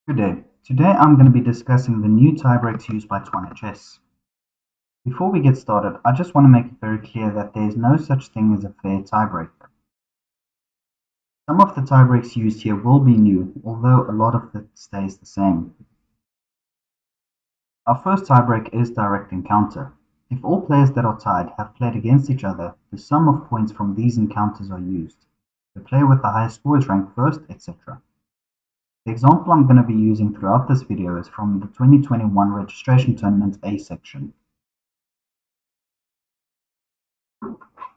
Good day. Today I'm going to be discussing the new tiebreaks used by Tshwane Chess. Before we get started, I just want to make it very clear that there is no such thing as a fair tiebreak. Some of the tiebreaks used here will be new, although a lot of it stays the same. Our first tiebreak is direct encounter. If all players that are tied have played against each other, the sum of points from these encounters are used. The player with the highest score is ranked first, etc. The example I'm going to be using throughout this video is from the 2021 registration tournament A section.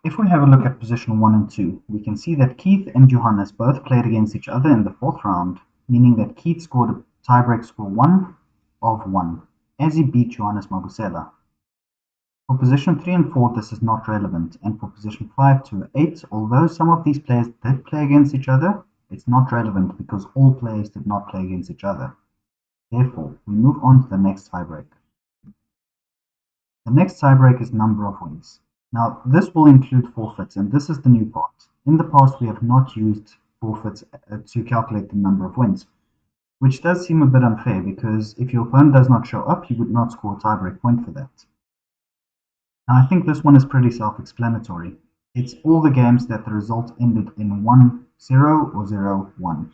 If we have a look at position 1 and 2, we can see that Keith and Johannes both played against each other in the fourth round, meaning that Keith scored a tiebreak score 1 of 1, as he beat Johannes Mabusela. For position 3 and 4, this is not relevant, and for position 5 to 8, although some of these players did play against each other, it's not relevant because all players did not play against each other. Therefore, we move on to the next tiebreak. The next tiebreak is number of wins. Now, this will include forfeits, and this is the new part. In the past, we have not used forfeits to calculate the number of wins, which does seem a bit unfair because if your opponent does not show up, you would not score a tiebreak point for that. Now, I think this one is pretty self-explanatory. It's all the games that the result ended in 1-0 or 0-1.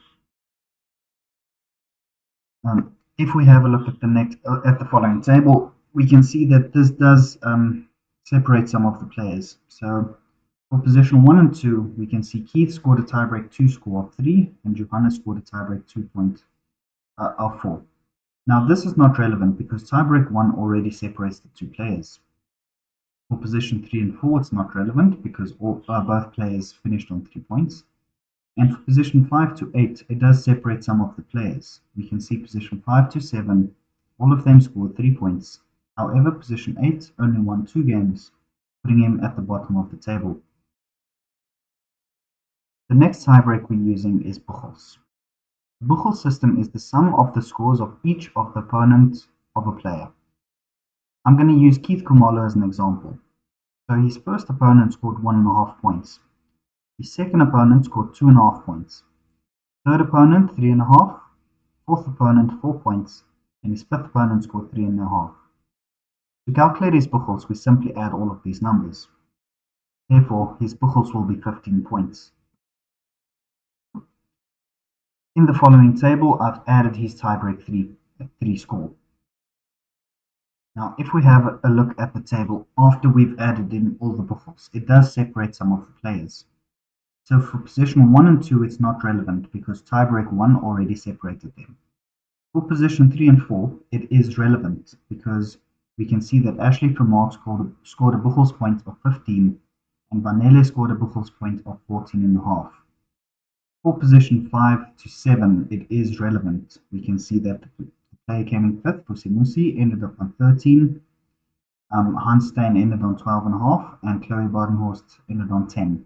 If we have a look at the following table, we can see that this does separate some of the players. So for position 1 and 2, we can see Keith scored a tiebreak 2 score of 3, and Johannes scored a tiebreak 2 point of 4. Now this is not relevant because tiebreak 1 already separates the two players. For position 3 and 4, it's not relevant because both players finished on 3 points. And for position 5 to 8, it does separate some of the players. We can see position 5 to 7, all of them scored 3 points. However, position 8 only won 2 games, putting him at the bottom of the table. The next tiebreak we're using is Buchholz. The Buchholz system is the sum of the scores of each of the opponents of a player. I'm going to use Keith Khumalo as an example. So his first opponent scored 1.5 points. His second opponent scored 2.5 points. Third opponent, 3.5. Fourth opponent, 4 points. And his fifth opponent scored 3.5. To calculate his Buchholz, we simply add all of these numbers. Therefore, his Buchholz will be 15 points. In the following table, I've added his tiebreak 3 score. Now, if we have a look at the table after we've added in all the Buchholz, it does separate some of the players. So for position 1 and 2, it's not relevant because tiebreak 1 already separated them. For position 3 and 4, it is relevant because we can see that Ashley Vermaak scored a Buchholz point of 15 and Vanele scored a Buchholz point of 14.5. For position 5 to 7, it is relevant. We can see that the player came in 5th, Pusimusi, ended up on 13, Hans Stein ended on 12.5, and Chloe Badenhorst ended on 10.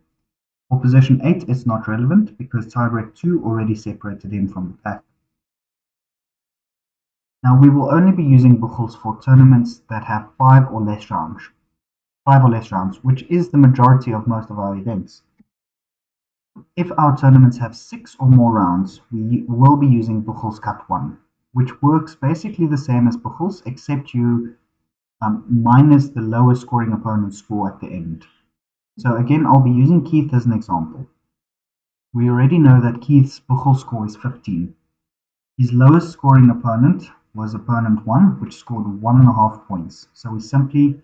For position 8, it's not relevant because tiebreak 2 already separated him from the pack. Now we will only be using Buchholz for tournaments that have 5 or less rounds, which is the majority of most of our events. If our tournaments have 6 or more rounds, we will be using Buchholz Cut 1, which works basically the same as Buchholz, except you minus the lowest scoring opponent's score at the end. So again, I'll be using Keith as an example. We already know that Keith's Buchholz score is 15. His lowest scoring opponent was opponent 1, which scored 1.5 points. So we simply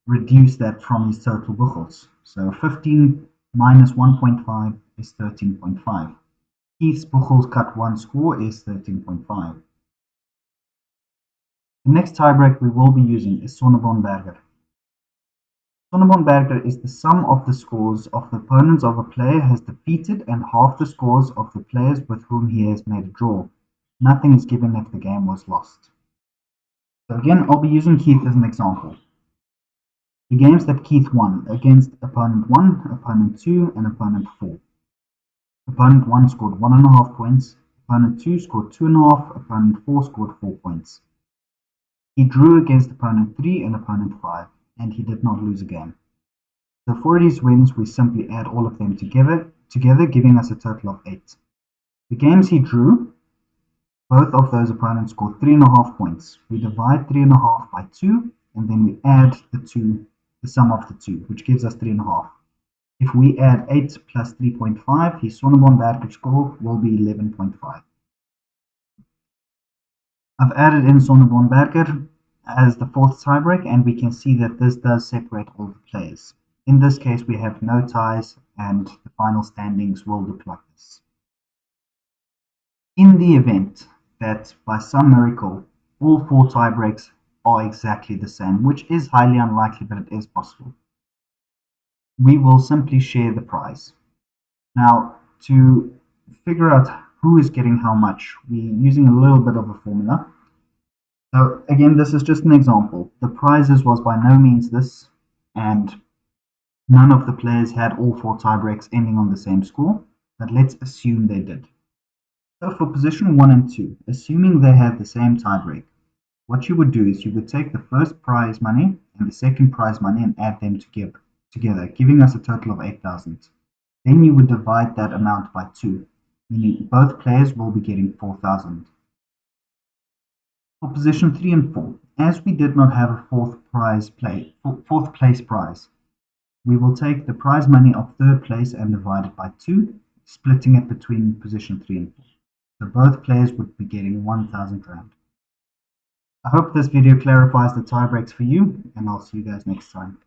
reduce that from his total Buchholz. So 15 minus 1.5 is 13.5. Keith's Buchholz Cut 1 score is 13.5. The next tiebreak we will be using is Sonneborn-Berger. Sonneborn-Berger is the sum of the scores of the opponents of a player has defeated and half the scores of the players with whom he has made a draw. Nothing is given if the game was lost. So again, I'll be using Keith as an example. The games that Keith won against opponent 1, opponent 2, and opponent 4. Opponent 1 scored 1.5 points, opponent 2 scored 2.5, opponent 4 scored 4 points. He drew against opponent 3 and opponent 5, and he did not lose a game. So for these wins, we simply add all of them together, giving us a total of 8. The games he drew, Both of those opponents scored 3.5 points. We divide 3.5 by 2, and then we add the sum of the two, which gives us 3.5. If we add 8 plus 3.5, his Sonneborn-Berger score will be 11.5. I've added in Sonneborn-Berger as the fourth tiebreak, and we can see that this does separate all the players. In this case, we have no ties, and the final standings will look like this. In the event that, by some miracle, all four tiebreaks are exactly the same, which is highly unlikely, but it is possible, we will simply share the prize. Now, to figure out who is getting how much, we're using a little bit of a formula. So again, this is just an example. The prizes was by no means this, and none of the players had all four tiebreaks ending on the same score, but let's assume they did. So for position 1 and 2, assuming they had the same tiebreak, what you would do is you would take the first prize money and the second prize money and add them together, giving us a total of 8,000. Then you would divide that amount by 2, meaning both players will be getting 4,000. For position 3 and 4, as we did not have a fourth place prize, we will take the prize money of third place and divide it by 2, splitting it between position 3 and 4. So both players would be getting 1,000 Rand. I hope this video clarifies the tie breaks for you, and I'll see you guys next time.